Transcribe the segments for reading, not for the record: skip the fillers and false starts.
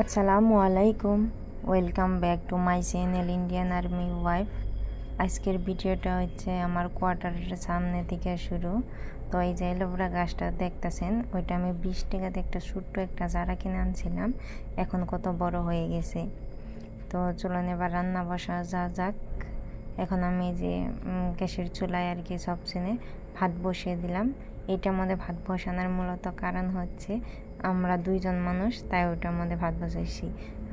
আসসালামু আলাইকুম, welcome back to my channel Indian army wife. আজকের ভিডিওটা হচ্ছে আমার কোয়ার্টারের সামনে থেকে শুরু। তো এই যে এলোভেরা গাছটা দেখতেছেন, ওইটা আমি 20 টাকাতে একটা ছোট্ট একটা চারা কিনে আনছিলাম, এখন কত বড় হয়ে গেছে। তো চলুন এবার রান্না বসা যাক। এখন আমি যে গ্যাসের চুলায় আর কি সব চেনে ভাত বসিয়ে দিলাম। এইটার মধ্যে ভাত বসানোর মূলত কারণ হচ্ছে আমরা 2 জন মানুষ, তাই ওইটার মধ্যে ভাত বসাইছি।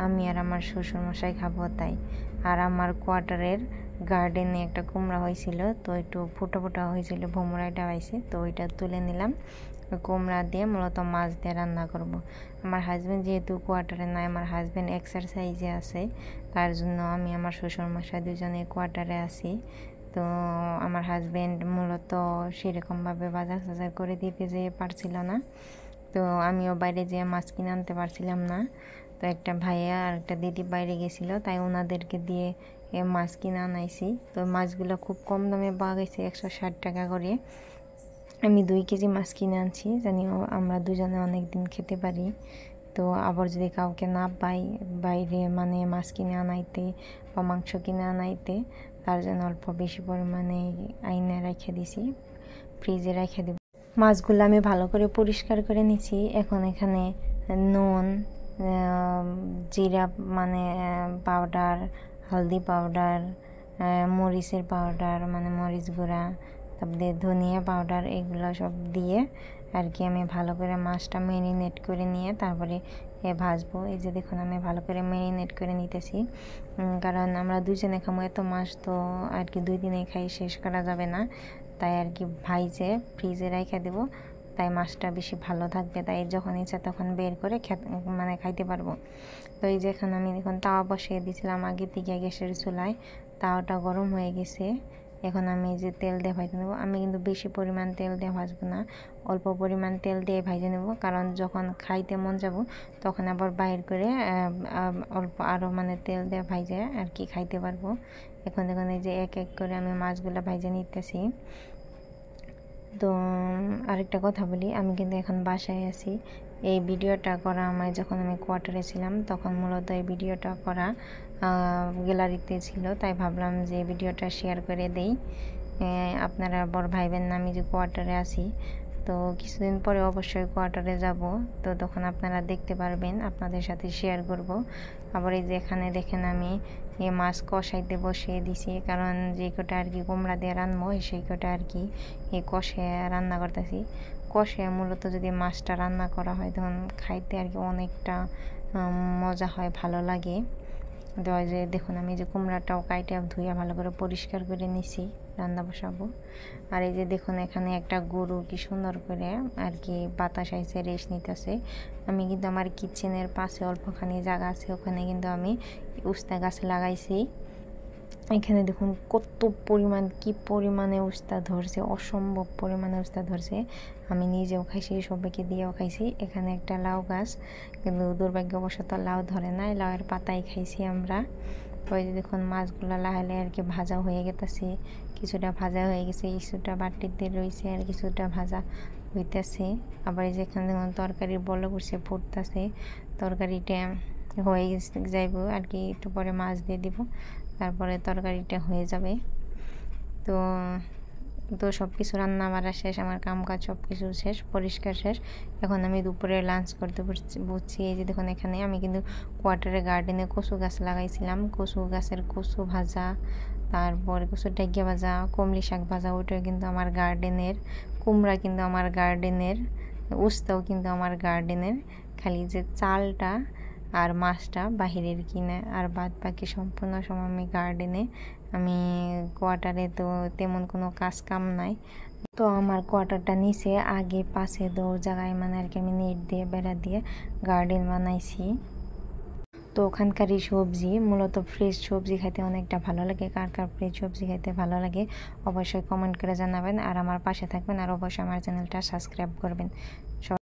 আমি আর আমার শ্বশুরমশাই খাবো তাই। আর আমার কোয়ার্টারের গার্ডেনে একটা কুমড়া হয়েছিল, তো একটু ফোটা ফোটা হয়েছিল, ভোমরাইটা হয়েছে, তো ওইটা তুলে নিলাম। কুমড়া দিয়ে মূলত মাছ দিয়ে রান্না করব। আমার হাজব্যান্ড যেহেতু কোয়ার্টারে নাই, আমার হাজব্যান্ড এক্সারসাইজে আছে, তার জন্য আমি আমার শ্বশুরমশাই দুজনে কোয়ার্টারে আছি। তো আমার হাজব্যান্ড মূলত সেরকমভাবে বাজার টাজার করে দিতে যেয়ে পারছিল না, তো আমিও বাইরে যেয়ে মাছ কিনে আনতে পারছিলাম না। তো একটা ভাইয়া আর একটা দিদি বাইরে গেছিলো, তাই ওনাদেরকে দিয়ে মাছ কিনে আনাইছি। তো মাছগুলো খুব কম দামে পাওয়া গেছে, 160 টাকা করে। আমি 2 কেজি মাছ কিনে আনছি, জানি আমরা দুজনে অনেক দিন খেতে পারি। তো আবার যদি কাউকে না পাই বাইরে, মানে মাছ কিনে আনাইতে বা মাংস কিনে আনাইতে, তার জন্য অল্প বেশি পরিমাণে আইনে রেখে দিছি, ফ্রিজে রেখে দেব। মাছগুলো আমি ভালো করে পরিষ্কার করে নিছি। এখন এখানে নুন, জিরা মানে পাউডার, হলদি পাউডার, মরিচের পাউডার মানে মরিচ গুঁড়া, তারপরে ধনিয়া পাউডার, এগুলো সব দিয়ে আর কি আমি ভালো করে মাছটা ম্যারিনেট করে নিয়ে তারপরে ভাজবো। এই যে দেখুন আমি ভালো করে ম্যারিনেট করে নিতেছি, কারণ আমরা দুজনে খাবো, এত মাছ তো আর কি 2 দিনে খাই, শেষ করা যাবে না। তাই আর কি ভাইজে ফ্রিজে রেখে দেবো, তাই মাছটা বেশি ভালো থাকবে, তাই যখন ইচ্ছা তখন বের করে মানে খাইতে পারবো। তো এই যে এখন আমি এখন তাওয়া বসিয়ে দিয়েছিলাম আগে থেকে গ্যাসের চুলায়, তাওয়াটা গরম হয়ে গেছে। এখন আমি এই যে তেল দিয়ে ভাজে নেবো। আমি কিন্তু বেশি পরিমাণ তেল দিয়ে ভাজবো না, অল্প পরিমাণ তেল দিয়ে ভাজে নেবো, কারণ যখন খাইতে মন যাব তখন আবার বাইর করে অল্প আরও মানে তেল দিয়ে ভাজে আর কি খাইতে পারবো। এখন দেখুন এই যে এক এক করে আমি মাছগুলো ভাজে নিতেছি। তো আরেকটা কথা বলি, আমি কিন্তু এখন বাসায় আছি। এই ভিডিওটা করা আমার যখন আমি কোয়ার্টারে ছিলাম, তখন মূলত এই ভিডিওটা করা গ্যালারিতে ছিল, তাই ভাবলাম যে ভিডিওটা শেয়ার করে দেই। আপনারা বড় ভাইবেন না আমি যে কোয়ার্টারে আছি। তো কিছুদিন পরে অবশ্যই কোয়ার্টারে যাব, তো তখন আপনারা দেখতে পারবেন, আপনাদের সাথে শেয়ার করব। আবার এই যে এখানে দেখেন আমি এই মাছ কষাইতে বসিয়ে দিছি, কারণ যে কটা আর কি কুমড়া দিয়ে রান্নবো সেই কটা আর কি এই কষে রান্না করতেছি। কষে মূলত যদি মাছটা রান্না করা হয় তখন খাইতে আর কি অনেকটা মজা হয়, ভালো লাগে। তো যে দেখুন আমি যে কুমড়াটাও কাইটা ধুইয়া ভালো করে পরিষ্কার করে নিছি, রান্না বসাবো। আর এই যে দেখুন এখানে একটা গরু কি সুন্দর করে আর কি বাতাস আইসে রেস্ট নিতেছে। আমি কিন্তু আমার কিচেনের পাশে অল্পখানি জায়গা আছে, ওখানে কিন্তু আমি উস্তা গাছ লাগাইছি। এখানে দেখুন কত পরিমাণ, কি পরিমাণে উস্তা ধরছে, অসম্ভব পরিমাণে উস্তা ধরছে। আমি নিজেও খাইছি, সবাইকে দিয়েও খাইছি। এখানে একটা লাউ গাছ, কিন্তু দুর্ভাগ্যবশত লাউ ধরে নাই, লাউয়ের পাতাই খাইছি আমরা। ওই যে দেখুন মাছগুলো লাহালে আর কি ভাজা হয়ে গেছে, কিছুটা ভাজা হয়ে গেছে, কিছুটা বাটিতে রয়েছে, আর কিছুটা ভাজা হইতেছে। আবার এই যে এখানে দেখুন তরকারি বলে করছে, ফুটতেছে। তরকারিটা হয়ে যাইব আর কি, একটু পরে মাছ দিয়ে দিব, তারপরে তরকারিটা হয়ে যাবে। তো তো সব কিছু রান্না বাড়া শেষ, আমার কাম কাজ সব কিছু শেষ, পরিষ্কার শেষ। এখন আমি দুপুরে লাঞ্চ করতে বসছি। এই যে দেখুন এখানে আমি কিন্তু কোয়ার্টারে গার্ডেনে কচু গাছ লাগাইছিলাম, কচু গাছের কচু ভাজা, তারপরে কচু ডাইগা ভাজা, কমলি শাক ভাজা, ওইটাও কিন্তু আমার গার্ডেনের। কুমড়া কিন্তু আমার গার্ডেনের, উস্তাও কিন্তু আমার গার্ডেনের। খালি যে চালটা আর মাছটা বাহিরের কিনে, আর বাদ বাকি সম্পূর্ণ সময় আমি গার্ডেনে। আমি কোয়ার্টারে তো তেমন কোনো কাজ কাম নাই। তো আমার কোয়ার্টারটা নিচে, আগে পাশে 2 জায়গায় মানে আর কি আমি নেট দিয়ে বেড়া দিয়ে গার্ডেন বানাইছি। তো ওখানকারই সবজি, মূলত ফ্রেশ সবজি খাইতে অনেকটা ভালো লাগে। কার কার ফ্রেশ সবজি খাইতে ভালো লাগে অবশ্যই কমেন্ট করে জানাবেন, আর আমার পাশে থাকবেন, আর অবশ্যই আমার চ্যানেলটা সাবস্ক্রাইব করবেন।